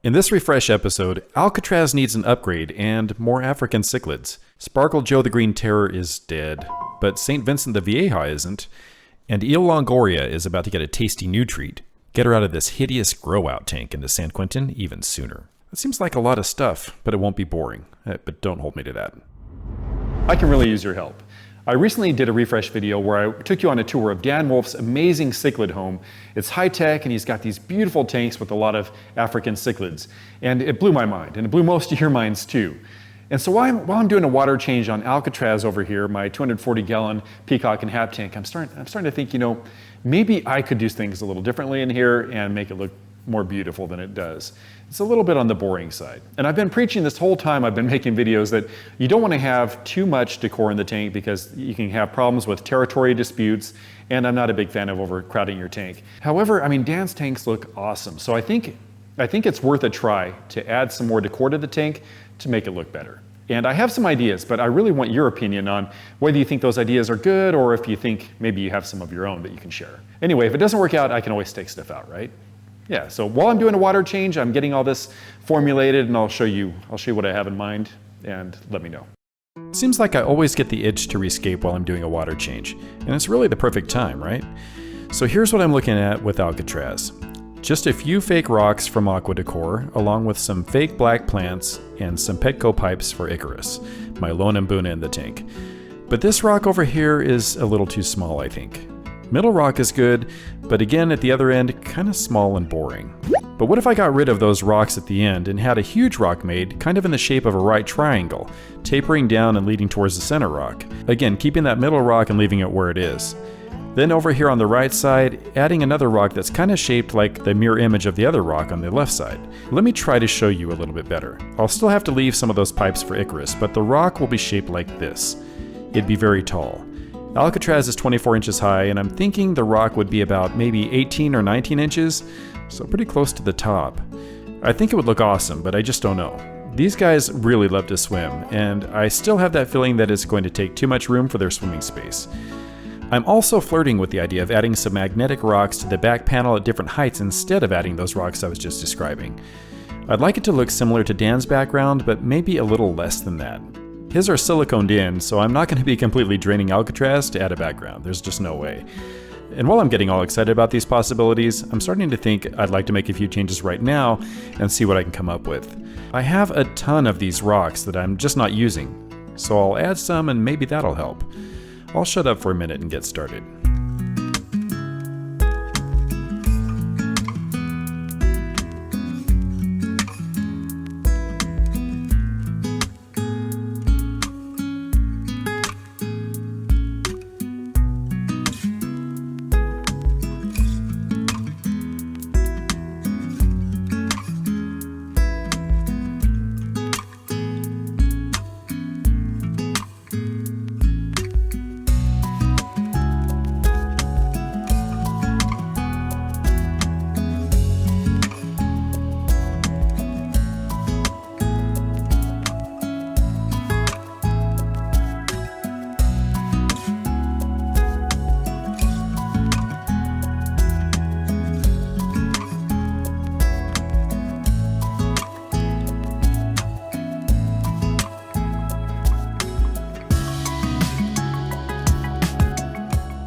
In this refresh episode, Alcatraz needs an upgrade and more African cichlids. Sparkle Joe the Green Terror is dead, but St. Vincent the Vieja isn't, and Eel Longoria is about to get a tasty new treat. Get her out of this hideous grow-out tank into San Quentin even sooner. That seems like a lot of stuff, but it won't be boring. But don't hold me to that. I can really use your help. I recently did a refresh video where I took you on a tour of Dan Wolf's amazing cichlid home. It's high-tech and he's got these beautiful tanks with a lot of African cichlids. And it blew my mind, and it blew most of your minds too. And so while I'm doing a water change on Alcatraz over here, my 240-gallon peacock and hat tank, I'm starting to think, maybe I could do things a little differently in here and make it look more beautiful than it does. It's a little bit on the boring side. And I've been preaching this whole time I've been making videos that you don't want to have too much decor in the tank because you can have problems with territory disputes, and I'm not a big fan of overcrowding your tank. However, Dan's tanks look awesome, so I think it's worth a try to add some more decor to the tank to make it look better. And I have some ideas, but I really want your opinion on whether you think those ideas are good or if you think maybe you have some of your own that you can share. Anyway, if it doesn't work out, I can always take stuff out, right? Yeah, so while I'm doing a water change, I'm getting all this formulated, and I'll show you what I have in mind, and let me know. Seems like I always get the itch to rescape while I'm doing a water change, and it's really the perfect time, right? So here's what I'm looking at with Alcatraz. Just a few fake rocks from Aqua Decor, along with some fake black plants and some Petco pipes for Icarus, my lone Mbuna in the tank. But this rock over here is a little too small, I think. Middle rock is good, but again at the other end, kind of small and boring. But what if I got rid of those rocks at the end and had a huge rock made, kind of in the shape of a right triangle, tapering down and leading towards the center rock? Again, keeping that middle rock and leaving it where it is. Then over here on the right side, adding another rock that's kind of shaped like the mirror image of the other rock on the left side. Let me try to show you a little bit better. I'll still have to leave some of those pipes for Icarus, but the rock will be shaped like this. It'd be very tall. Alcatraz is 24 inches high, and I'm thinking the rock would be about maybe 18 or 19 inches, so pretty close to the top. I think it would look awesome, but I just don't know. These guys really love to swim, and I still have that feeling that it's going to take too much room for their swimming space. I'm also flirting with the idea of adding some magnetic rocks to the back panel at different heights instead of adding those rocks I was just describing. I'd like it to look similar to Dan's background, but maybe a little less than that. His are siliconed in, so I'm not going to be completely draining Alcatraz to add a background. There's just no way. And while I'm getting all excited about these possibilities, I'm starting to think I'd like to make a few changes right now and see what I can come up with. I have a ton of these rocks that I'm just not using, so I'll add some and maybe that'll help. I'll shut up for a minute and get started.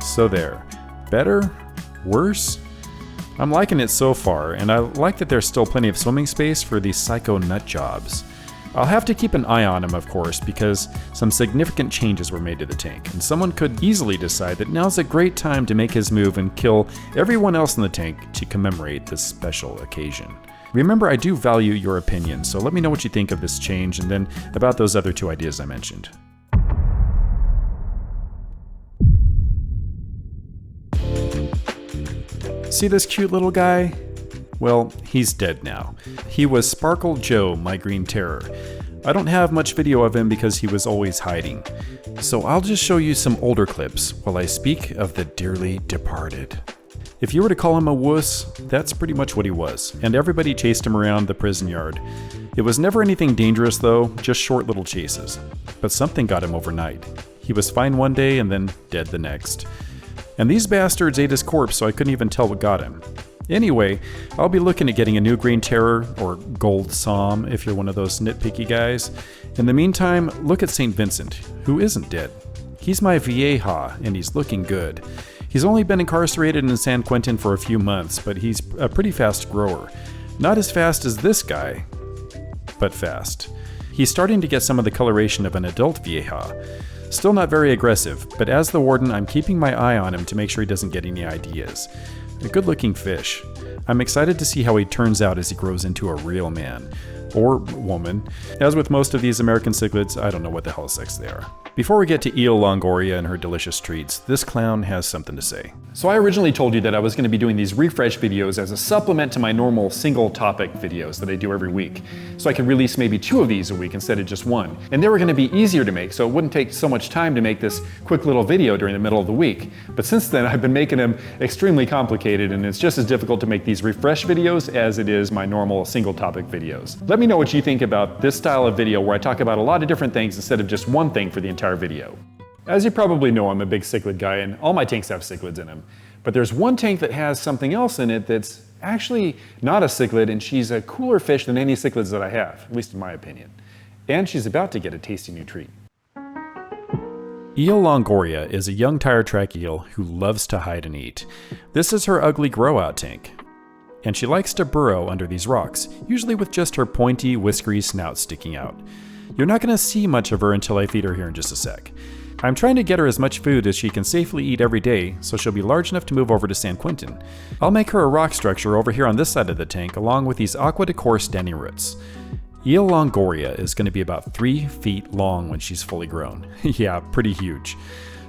So there. Better? Worse? I'm liking it so far, and I like that there's still plenty of swimming space for these psycho nut jobs. I'll have to keep an eye on him, of course, because some significant changes were made to the tank, and someone could easily decide that now's a great time to make his move and kill everyone else in the tank to commemorate this special occasion. Remember, I do value your opinion, so let me know what you think of this change and then about those other two ideas I mentioned. See this cute little guy? Well, he's dead now. He was Sparkle Joe, my green terror. I don't have much video of him because he was always hiding. So I'll just show you some older clips while I speak of the dearly departed. If you were to call him a wuss, that's pretty much what he was, and everybody chased him around the prison yard. It was never anything dangerous though, just short little chases. But something got him overnight. He was fine one day and then dead the next. And these bastards ate his corpse, so I couldn't even tell what got him. Anyway, I'll be looking at getting a new green terror, or gold psalm if you're one of those nitpicky guys. In the meantime, look at St. Vincent, who isn't dead. He's my vieja, and he's looking good. He's only been incarcerated in San Quentin for a few months, but he's a pretty fast grower. Not as fast as this guy, but fast. He's starting to get some of the coloration of an adult vieja. Still not very aggressive, but as the warden, I'm keeping my eye on him to make sure he doesn't get any ideas. A good-looking fish. I'm excited to see how he turns out as he grows into a real man. Or woman. As with most of these American cichlids, I don't know what the hell sex they are. Before we get to Eel Longoria and her delicious treats, this clown has something to say. So I originally told you that I was going to be doing these refresh videos as a supplement to my normal single topic videos that I do every week. So I could release maybe 2 of these a week instead of just 1. And they were going to be easier to make, so it wouldn't take so much time to make this quick little video during the middle of the week. But since then, I've been making them extremely complicated, and it's just as difficult to make these refresh videos as it is my normal single topic videos. Let me know what you think about this style of video where I talk about a lot of different things instead of just one thing for the entire video. As you probably know, I'm a big cichlid guy, and all my tanks have cichlids in them. But there's one tank that has something else in it that's actually not a cichlid, and she's a cooler fish than any cichlids that I have, at least in my opinion. And she's about to get a tasty new treat. Eel Longoria is a young tire track eel who loves to hide and eat. This is her ugly grow-out tank. And she likes to burrow under these rocks, usually with just her pointy, whiskery snout sticking out. You're not going to see much of her until I feed her here in just a sec. I'm trying to get her as much food as she can safely eat every day, so she'll be large enough to move over to San Quentin. I'll make her a rock structure over here on this side of the tank, along with these aqua decor standing roots. Eel Longoria is going to be about 3 feet long when she's fully grown. Yeah, pretty huge.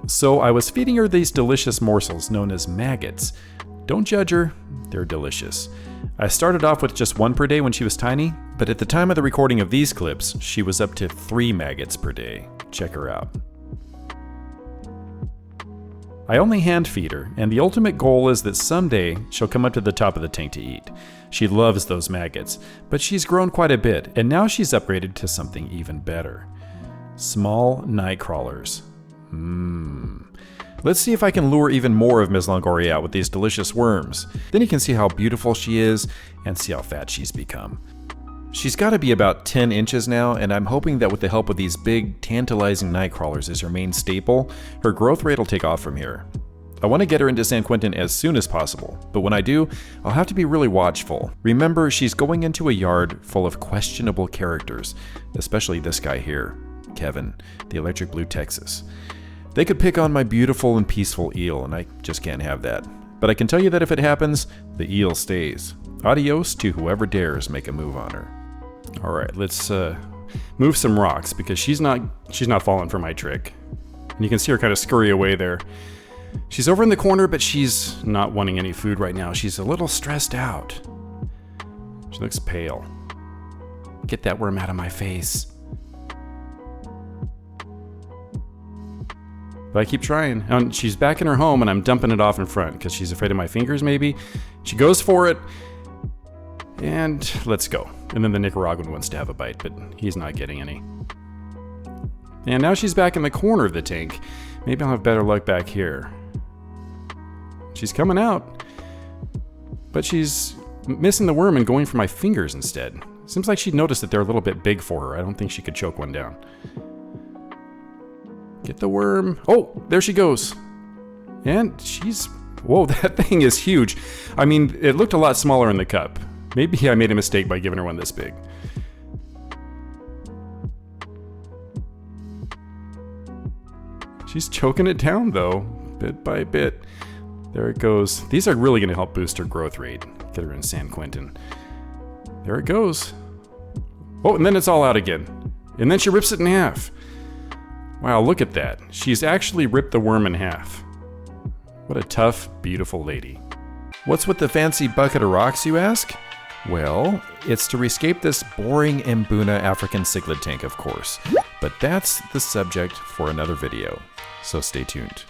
So I was feeding her these delicious morsels known as maggots. Don't judge her, they're delicious. I started off with just 1 per day when she was tiny, but at the time of the recording of these clips, she was up to 3 maggots per day. Check her out. I only hand feed her, and the ultimate goal is that someday she'll come up to the top of the tank to eat. She loves those maggots, but she's grown quite a bit, and now she's upgraded to something even better. Small night crawlers. Let's see if I can lure even more of Ms. Longoria out with these delicious worms. Then you can see how beautiful she is, and see how fat she's become. She's got to be about 10 inches now, and I'm hoping that with the help of these big, tantalizing night crawlers as her main staple, her growth rate will take off from here. I want to get her into San Quentin as soon as possible, but when I do, I'll have to be really watchful. Remember, she's going into a yard full of questionable characters, especially this guy here, Kevin, the Electric Blue Texas. They could pick on my beautiful and peaceful eel, and I just can't have that. But I can tell you that if it happens, the eel stays. Adios to whoever dares make a move on her. All right, let's move some rocks because she's not falling for my trick. And you can see her kind of scurry away there. She's over in the corner, but she's not wanting any food right now. She's a little stressed out. She looks pale. Get that worm out of my face. But I keep trying. And she's back in her home, and I'm dumping it off in front because she's afraid of my fingers, maybe. She goes for it. And let's go. And then the Nicaraguan wants to have a bite, but he's not getting any. And now she's back in the corner of the tank. Maybe I'll have better luck back here. She's coming out, but she's missing the worm and going for my fingers instead. Seems like she noticed that they're a little bit big for her. I don't think she could choke one down. Get the worm. Oh, there she goes. And she's... Whoa, that thing is huge. I mean, it looked a lot smaller in the cup. Maybe I made a mistake by giving her one this big. She's choking it down though, bit by bit. There it goes. These are really gonna help boost her growth rate. Get her in San Quentin. There it goes. Oh, and then it's all out again. And then she rips it in half. Wow, look at that. She's actually ripped the worm in half. What a tough, beautiful lady. What's with the fancy bucket of rocks, you ask? Well, it's to rescape this boring Mbuna African cichlid tank, of course. But that's the subject for another video, so stay tuned.